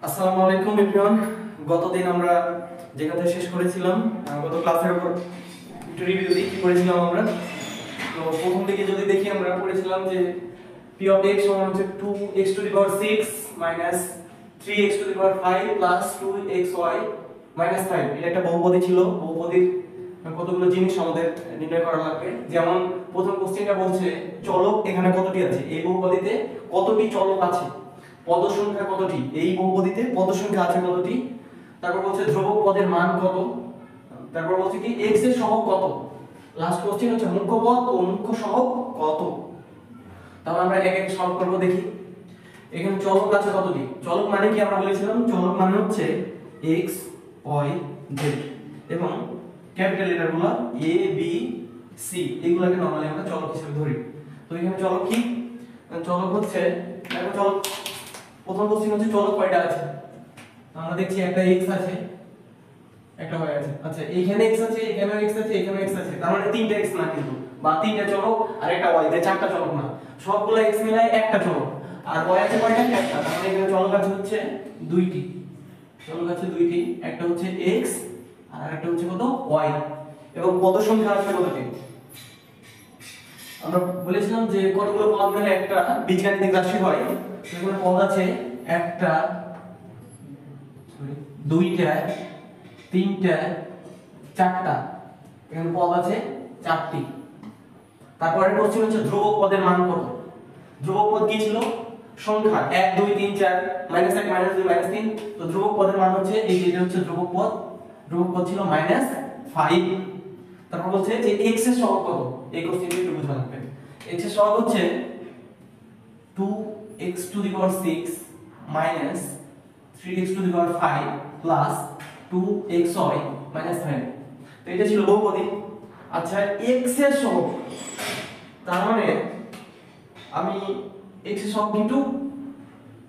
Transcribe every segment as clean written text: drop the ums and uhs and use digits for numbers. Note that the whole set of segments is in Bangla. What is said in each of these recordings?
আসসালামু আলাইকুম এভরিওয়ান। গতদিন আমরা যেখানে শেষ করেছিলাম, গত ক্লাসের উপর একটু রিভিউ দিই কি করেছিলাম আমরা। তো প্রথম দিকে যদি দেখি আমরা পড়েছিলাম যে p of x সমান হচ্ছে 2x to the power 6 minus 3x to the power 5 plus 2xy minus 5। এটা একটা বহুপদী ছিল। বহুপদীর কতগুলো জিনিস আমাদের নির্ণয় করা লাগবে। যেমন প্রথম কোশ্চেনটা বলছে চলক এখানে কতটি আছে, এই বহুপদীতে কতটি চলক আছে, পদ সংখ্যা কতটি, এই বহুপদীতে পদ সংখ্যা আছে কতটি। তারপর বলছে ধ্রুবক পদের মান কত। তারপর বলছে কি x এর সহগ কত। লাস্ট কোশ্চেন হচ্ছে মুখ্য পদ ও মুখ্য সহগ কত। তাহলে আমরা এক এক সলভ করব দেখি। এখানে চলক আছে কতটি। চলক মানে কি আমরা বলেছিলাম, চলক মানে হচ্ছে x y z এবং ক্যাপিটাল লেটারগুলো a b c, এগুলোকে নরমালি আমরা চলক হিসেবে ধরি। তো এখানে চলক কি, চলক হচ্ছে দেখো চলক প্রথম কোশ্চেন হচ্ছে চলক কয়টা আছে। আমরা দেখছি একটা x আছে একটা y আছে। আচ্ছা এইখানে x আছে, এখানেও x আছে, এখানেও x আছে, তার মানে তিনটা x না কিন্তু, বা তিনটা চলক আর একটা y, যে চারটা চলক না, সবগুলো x মিলায় একটা চলক। আর y আছে কয়টা, একটা। তার মানে এখানে চলক আছে হচ্ছে দুইটি। চলক আছে দুইটি, একটা হচ্ছে x আর একটা হচ্ছে কত, y। এবং পদ সংখ্যা আছে কতটি। আমরা বলেছিলাম যে কতগুলো পদ মিলে একটা বীজগাণিতিক রাশি হয়। সেখানে পদ আছে একটা, দুইটা, তিনটা, চারটা। এখানে পদ আছে চারটি। তারপরে কোশ্চেন হচ্ছে ধ্রুবক পদের মান কত। ধ্রুবক পদ কি ছিল, সংখ্যা 1 2 3 4 -1 -2 -3। তো ধ্রুবক পদের মান হচ্ছে এই যে, এটা হচ্ছে ধ্রুবক পদ। ধ্রুবক পদ ছিল -5। তারপর বলছে যে x এর সহগ কত। এই কোশ্চেনটা একটু বুঝতে লাগবে। x এর সহগ হচ্ছে 2x to the power 6 minus 3x to the power 5 plus 2xy minus 5। তো এটা ছিল বহুপদী। আচ্ছা x এর সহগ, তার মানে আমি x এর সহগ কিন্তু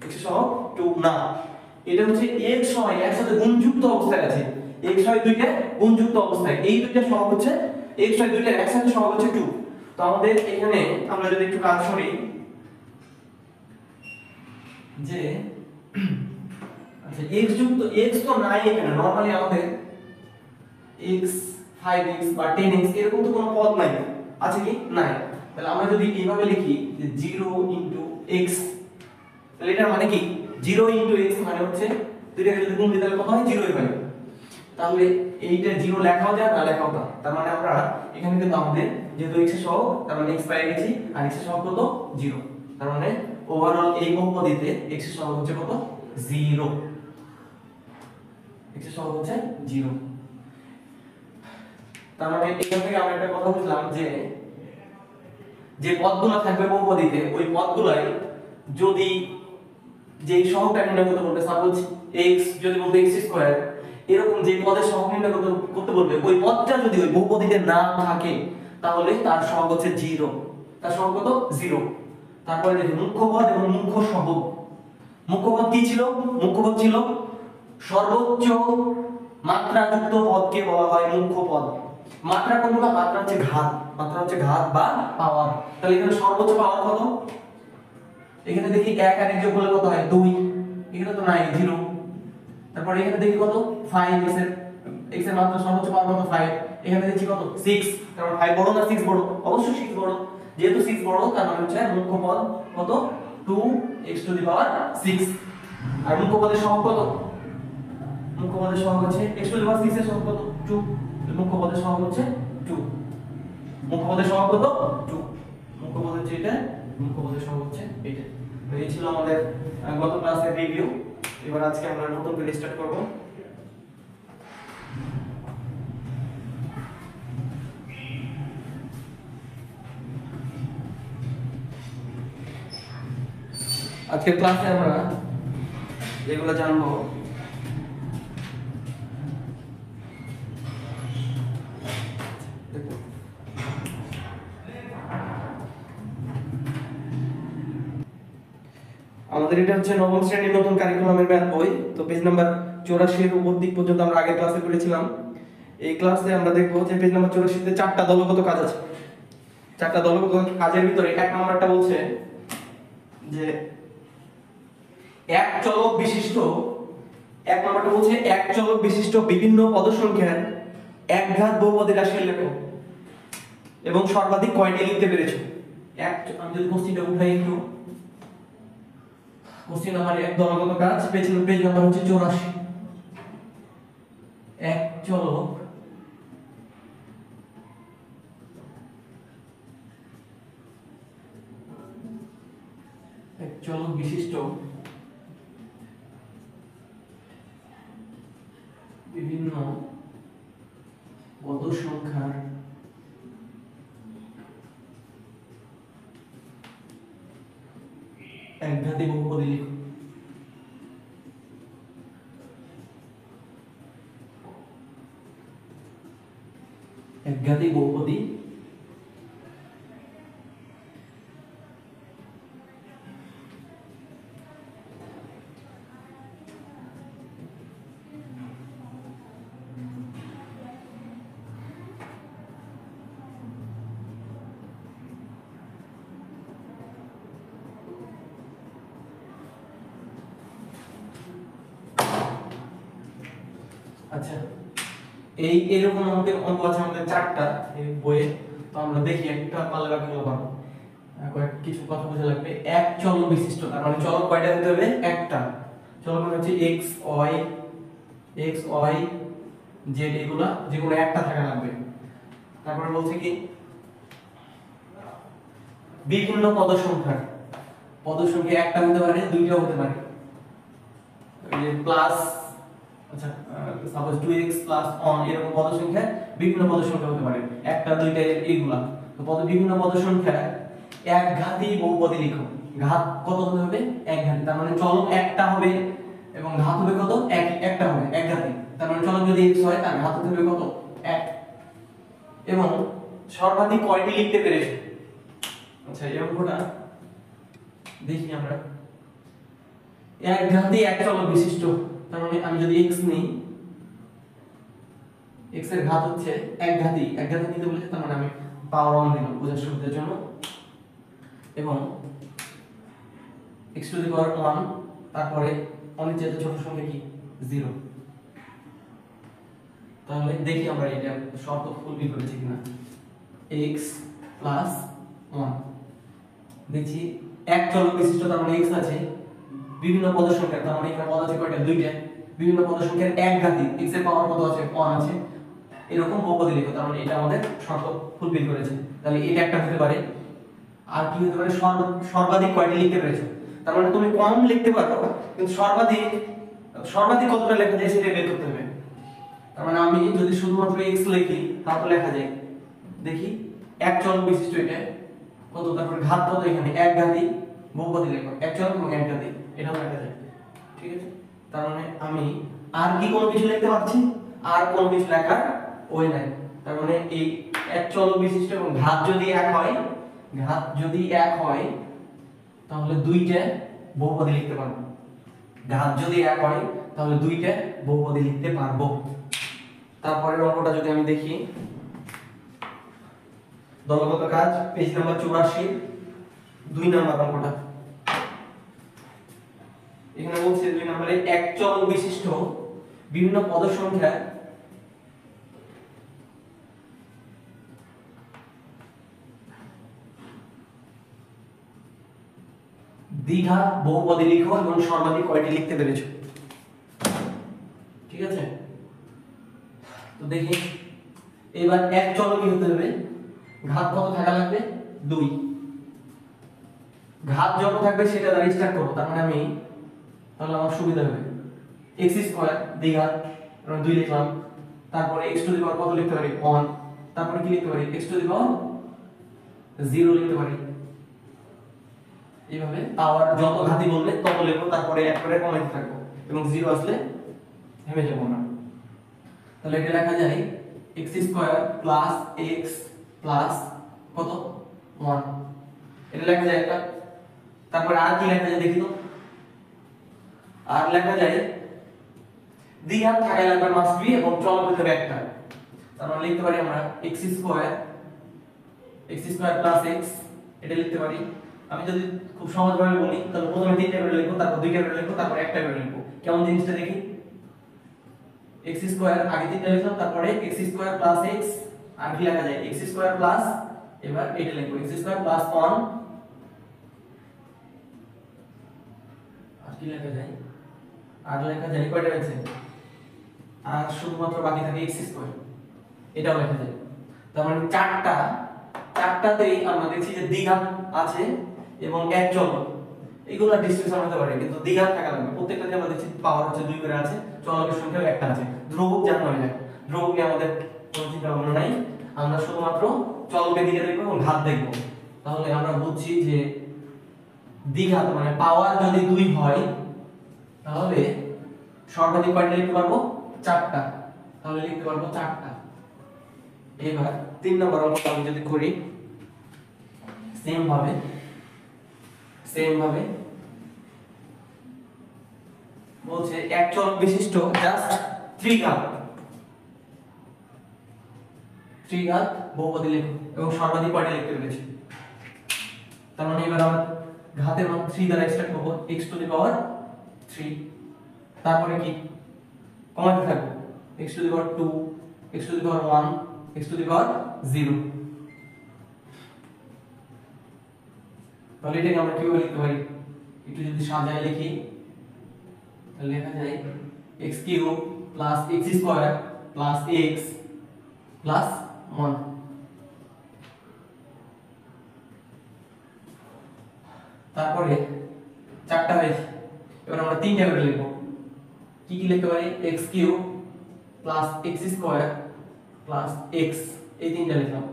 x এর সহগ 2 না, এটা হচ্ছে x y একসাথে গুণযুক্ত অবস্থায় আছে। x y দুইটা গুণযুক্ত অবস্থায়, এই দুইটা সহগ হচ্ছে x y দুইটা একসাথে সহগ হচ্ছে 2। তো আমাদের এখানে আমরা যদি একটু কাজ করি যে আচ্ছা x যুক্ত x তো নাই এখানে, নরমালি আমাদের x 5x বা 10x এরকম তো কোনো পদ নাই, আছে কি, নাই। তাহলে আমরা যদি এইভাবে লিখি যে 0 x, তাহলে এটার মানে কি 0 x মানে হচ্ছে দুইটাকে যদি গুণ দিই তাহলে কত হয়, 0 হয়। তাহলে এইটা 0 লেখাও যায় না লেখাও যায়। তার মানে আমরা এখানে কিন্তু আমাদের যেহেতু x এর সহগ, তার মানে x পেয়ে গেছি, আর x এর সহগ কত, 0। তার মানে ওভারঅল এই বহুপদীতে x এর সহগ হচ্ছে কত, 0। x এর সহগ হচ্ছে 0। তার মানে এখান থেকে আমরা একটা কথা বুঝলাম যে যে পদগুলো থাকবে বহুপদীতে, ওই পদগুলাই যদি যেই সহগটা নির্ণয় করতে বলবে, সাপোজ x যদি বলবে x স্কয়ার, এরকম যে পদের সহগ নির্ণয় করতে বলবে, ওই পদটা যদি ওই বহুপদীতে না থাকে তাহলে তার সহগ হচ্ছে 0। তার সহগ কত, 0। তারপরে দেখুন মুখ্য পদ এবং মুখ্য সহগ। মুখ্য পদ কি ছিল, মুখ্য পদ ছিল সর্বোচ্চ মাত্রাযুক্ত পদকে বলা হয় মুখ্য পদ। মাত্রা কোনটা, মাত্রা হচ্ছে ঘাত, মাত্রা হচ্ছে ঘাত বা পাওয়ার। তাহলে এখানে সর্বোচ্চ পাওয়ার কত, এখানে দেখি 1 আর 1 যোগ করলে কত হয়, 2। এখানে তো নাই, 0। তারপর এখানে দেখি কত, 5। x এর মাত্রা সর্বোচ্চ পাওয়ার কত, 5। এখানে দেখি কত, 6। তারপর 5 বড় না 6 বড়, অবশ্যই 6 বড়। যেহেতু 6 বড়, তার মানে হচ্ছে মুখ্য পদ কত, 2x to the power 6। আর মুখ্য পদের সহগ কত, মুখ্য পদের সহগ হচ্ছে x to the power 6 এর সহগ কত, 2। মুখ্য পদের সহগ হচ্ছে 2। মুখ্য পদের সহগ কত, 2। মুখ্য পদ হচ্ছে এটা, মুখ্য পদের সহগ হচ্ছে এটা। তো এই ছিল আমাদের গত ক্লাসের রিভিউ। এবার আজকে আমরা নতুন করে স্টার্ট করব। আজকের ক্লাসে আমরা যেগুলো জানবো, আমাদের এটা হচ্ছে নবম শ্রেণীর নতুন কারিকুলামের ম্যাথ বই। তো পেজ নাম্বার 84 এর উপর দিক পর্যন্ত আমরা আগের ক্লাসে করেছিলাম। এই ক্লাসে আমরা দেখব যে পেজ নাম্বার 84 তে চারটা দলগত কাজ আছে। চারটা দলগত কাজের ভিতরে এক নাম্বারটা বলছে যে এক চলক বিশিষ্ট এক নম্বরটা বলছে এক চলক বিশিষ্ট বিভিন্ন পদ সংখ্যার একঘাত বহুপদী রাশি লেখো এবং সর্বাধিক কয়টি লিখতে পেরেছো। আমি যদি কোশ্চেনটা উঠাই একটু, কোশ্চেন নাম্বার 1 দলগত কাজ, পেজ নাম্বার হচ্ছে 84। এক চলক বিশিষ্ট বিভিন্ন পদ সংখ্যার একঘাতী বহুপদী লিখো। একঘাতী বহুপদী আচ্ছা, এরকম আমাদের অঙ্ক আছে আমাদের 4টা এই বইয়ে। তো আমরা দেখি একটা পারলে বাকিগুলো পারবো। কয়েক কিছু কথা বোঝা লাগবে। এক চলক বিশিষ্ট, তার মানে চলক কয়টা হতে হবে? একটা। চলক মানে হচ্ছে x y z, এগুলা যেগুলো একটা থাকা লাগবে। তারপরে বলছে কি বিভিন্ন পদ সংখ্যা একটা হতে পারে, দুইটা হতে পারে। এই প্লাস, আচ্ছা সাপোজ 2x প্লাস 1 এরকম পদ সংখ্যা বিভিন্ন পদ সংখ্যা হতে পারে, একটা দুইটা এইগুলা। তো বিভিন্ন পদ সংখ্যা একঘাতী বহুপদী লিখো। ঘাত কত হতে হবে? একঘাতী। তার মানে চলক একটা হবে এবং ঘাত হবে কত? একটা হবে, একঘাতী। তার মানে চলক যদি x হয় তার ঘাত হতে হবে কত? 1। এবং সর্বাধিক কয়টি লিখতে পেরেছো? আচ্ছা এই অঙ্কটা দেখি আমরা। একঘাতী এক চলক বিশিষ্ট, তার মানে আমি যদি x নিই, x এর ঘাত হচ্ছে একঘাতী নিতে বলেছে, তার মানে আমি পাওয়ার 1 দিলাম বোঝার সুবিধার জন্য। এবং x টু দি পাওয়ার 1, তারপরে অনেক চেয়ে ছোট সংখ্যা কি? 0। তাহলে দেখি আমরা এটা শর্ত ফুলফিল করেছি কিনা। x প্লাস 1 দেখি এক চলক বিশিষ্ট, তার মানে x আছে, বিভিন্ন পদ সংখ্যা, তার মানে এখানে পদ আছে কয়টা? দুইটা। বিভিন্ন পদ সংখ্যার একঘাতী, x এর পাওয়ার কত আছে? 1 আছে। এরকম বহুপদী লিখো। তার মানে এটা আমাদের শর্ত ফুলফিল করেছে। তাহলে এটা একটা হতে পারে। আর কি হতে পারে? সর্বাধিক কয়টি লিখতে পেরেছো। তার মানে তুমি কম লিখতে পারো, কিন্তু সর্বাধিক কতটা লেখা যায় সেটা বের করতে হবে। তার মানে আমি যদি শুধুমাত্র x লিখি তাহলে লেখা যায়, দেখি এক চলক বিশিষ্ট এটা কত, তারপর ঘাত কত? এখানে একঘাতী বহুপদী লেখো, এক চলক এবং একঘাতী, এটাও লেখা যায়। ঠিক আছে, তার মানে আমি আর কি কোনো কিছু লিখতে পারছি? আর কোনো কিছু লেখার ওই নাই। তার মানে এই এক চলক বিশিষ্ট এবং ঘাত যদি এক হয় তাহলে দুইটা বহুপদী লিখতে পারবো। ঘাত যদি এক হয় তাহলে দুইটা বহুপদী লিখতে পারবো। তারপরের অঙ্কটা যদি আমি দেখি, দলগত কাজ, পেজ নাম্বার 84, 2 নাম্বার অঙ্কটা। এখানে বলছে 2 নম্বরে এক চলক বিশিষ্ট বিভিন্ন পদ সংখ্যা দ্বিঘা বহুপদী লিখো এবং সর্বাধিক কয়টি লিখতে পেরেছো। ঠিক আছে, তো দেখি এবার এক চলকই হতে হবে, ঘাত কত থাকা লাগবে? 2। ঘাত যত থাকবে সেটা দ্বারা স্টার্ট করব। তার মানে আমি, তাহলে আমার সুবিধা হবে x স্কয়ার দ্বিঘাত, আমরা 2 লিখলাম। তারপরে x টু দি পাওয়ার কত লিখতে পারি? 1। তারপরে কি লিখতে পারি? x টু দি পাওয়ার 0 লিখতে পারি। এইভাবে পাওয়ার যত ঘাতি বলবে তত লিখব, তারপরে এক করে কমাইতে থাকবো এবং 0 আসলে থেমে যাব না। তাহলে এটা লেখা যায় x square plus x plus কত? 1, এটা লেখা যায় একটা। তারপরে আর কি লেখা যায় দেখি তো। আর লেখা যায় দ্বিঘাত থাকা লাগবে মাস্ট বি এবং চলক হতে হবে একটা। তার মানে লিখতে পারি আমরা x স্কয়ার প্লাস x, এটা লিখতে পারি। আমি যদি খুব সহজভাবে বলি তাহলে প্রথমে 3টা বের লিখব, তারপর 2টা বের লিখব, তারপর একটা বের লিখব। কেমন জিনিসটা দেখি, x স্কয়ার আগে তিনটা লিখলাম, তারপরে x স্কয়ার প্লাস x, আর কি লেখা যায় x স্কয়ার প্লাস, এবার এটা লিখবো x স্কয়ার প্লাস 1, আর কি লেখা যায়, আর লেখা যায় কয়টা আছে, আর শুধুমাত্র বাকি থাকে x স্কয়ার, এটাও লেখা যায়। তার মানে চারটাতেই আমরা দেখছি যে দ্বিঘাত আছে এবং এক চলক, এগুলো ডিস্ট্রিবিউশন হতে পারে কিন্তু দ্বিঘাত থাকা লাগবে। প্রত্যেকটাতে আমরা দেখছি পাওয়ার হচ্ছে 2 করে আছে, চলকের সংখ্যা একটা আছে, ধ্রুবক যার নামে লেখা, ধ্রুবক নিয়ে আমাদের কোনো চিন্তা ভাবনা নাই, আমরা শুধুমাত্র চলকের দিকে দেখব এবং ঘাত দেখব। তাহলে আমরা বুঝছি যে দ্বিঘাত মানে পাওয়ার যদি 2 হয় তাহলে সর্বাধিক কয়টা লিখতে পারবো, 4টা, তাহলে লিখতে পারবো 4টা। এবার 3 নম্বর অঙ্কটা আমি যদি করি সেম ভাবে বলছে এক চলক বিশিষ্ট জাস্ট 3 ঘাত বহুপদী লেখো এবং সর্বাধিক কয়টা লিখতে পেরেছি। তার মানে এবার আমরা ঘাতের মান 3 দ্বারা স্টার্ট করব, x টু দি পাওয়ার 3, তারপরে কি কমাতে থাকবো x to the power 2, x to the power 1, x to the power 0। তাহলে এটাকে আমরা কিভাবে লিখতে পারি, একটু যদি সাজায় লিখি তাহলে লেখা যায় x cube plus x square plus x plus 1। তারপরে 4টা হয়েছে, এবার আমরা 3টা করে লিখব। কি কি লিখতে পারি, x cube plus x square plus x, এই 3টা লিখলাম।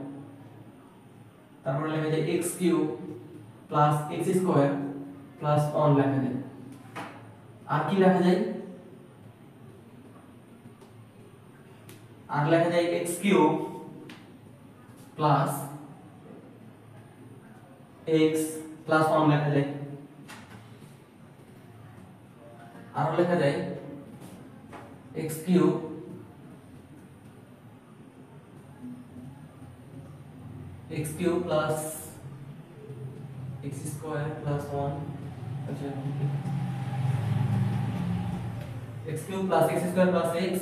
তারপরে লেখা যায় x cube plus x square plus 1 লেখা যায়। আর কি লেখা যায়, আর লেখা যায় x cube plus x plus 1 লেখা যায়। আর লেখা যায় x cube plus x square plus 1, আচ্ছা x cube plus x square plus x,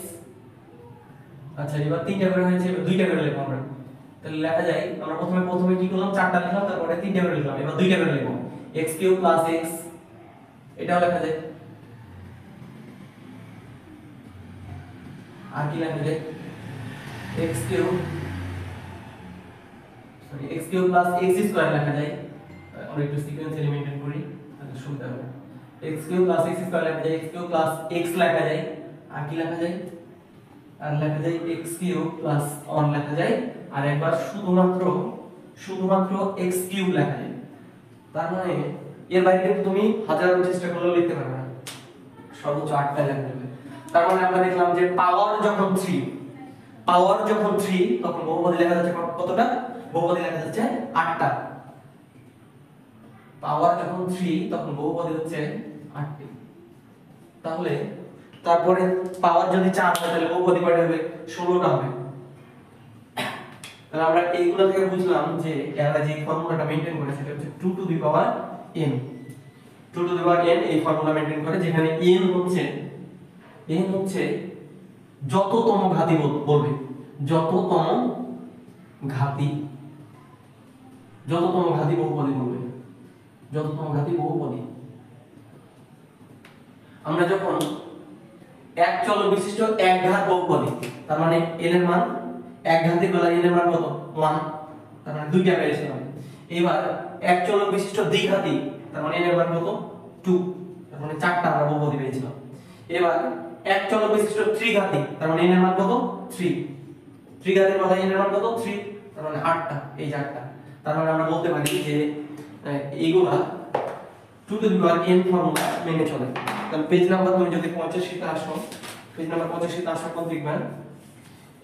আচ্ছা এবার 3টা করে হয়েছে, এবার 2টা করে লিখব আমরা। তাহলে লেখা যায় আমরা প্রথমে কি করলাম, 4টা লিখলাম, তারপরে 3টা করে লিখলাম, এবার 2টা করে লিখব x কিউব প্লাস x, এটাও লেখা যায়। আর কি লেখা যায়, x cube plus x square লেখা যায়। আমরা একটু সিকোয়েন্সিয়ালি মেইনটেইন করি তাহলে সুবিধা হবে। x cube plus x square লেখা যায়, x কিউব প্লাস x লেখা যায়। আর কি লেখা যায়, আর লেখা যায় x কিউব প্লাস 1 লেখা যায়। আর একবার শুধুমাত্র x কিউব লেখা যায়। তার মানে এর বাইরে তুমি হাজারো চেষ্টা করলেও লিখতে পারবে না, সর্বোচ্চ 8টা লেখা যাবে। তার মানে আমরা দেখলাম যে পাওয়ার যখন 3 তখন বহুপদী লেখা যাচ্ছে কতটা, বহুপদী লেখা যাচ্ছে 8টা। পাওয়ার যখন 3 তখন বহুপদী হচ্ছে 8টি। তাহলে তারপরে পাওয়ার যদি 4 হয় তাহলে বহুপদী কয়টা হবে, 16টা হবে। তাহলে আমরা এইগুলা থেকে বুঝলাম যে এরা যে ফর্মুলাটা মেইনটেইন করে সেটা হচ্ছে 2 two the power n, 2 two the power n এই ফর্মুলা মেইনটেইন করে, যেখানে n হচ্ছে যততম ঘাতি বলবে, যততম ঘাতি বহুপদী বলবে, যততম ঘাতি বহুপদী। আমরা যখন এক চলক বিশিষ্ট এক ঘাত বহুপদী, তার মানে n এর মান এক ঘাতের বেলা n এর মান কত, 1, তার মানে 2টা পেয়েছিলাম। এবার এক চলক বিশিষ্ট দ্বিঘাতী, তার মানে n এর মান কত, 2, তার মানে 4টা আমরা বহুপদী পেয়েছিলাম। এবার এক চলক বিশিষ্ট ত্রিঘাতী, তার মানে n এর মান কত, 3, ত্রিঘাতের বেলা n এর মান কত, 3, তার মানে 8টা, এই 4টা। তার মানে আমরা বলতে পারি যে এইগুলা 2 two the power n formula মেনে চলে। তাহলে পেজ নাম্বার তুমি যদি 85 তে আসো, পেজ নাম্বার 85 তে আসার পর দেখবেন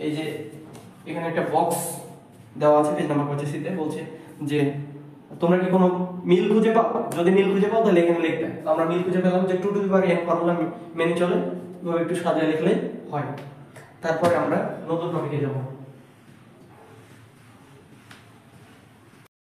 এই যে এখানে একটা বক্স দেওয়া আছে পেজ নাম্বার 85 তে, বলছে যে তোমরা কি কোনো মিল খুঁজে পাও, যদি মিল খুঁজে পাও তাহলে এখানে লিখবে। তো আমরা মিল খুঁজে পেলাম যে 2 two the power n formula মেনে চলে, এভাবে একটু সাজিয়ে লিখলে হয়। তারপরে আমরা নতুন টপিকে যাব।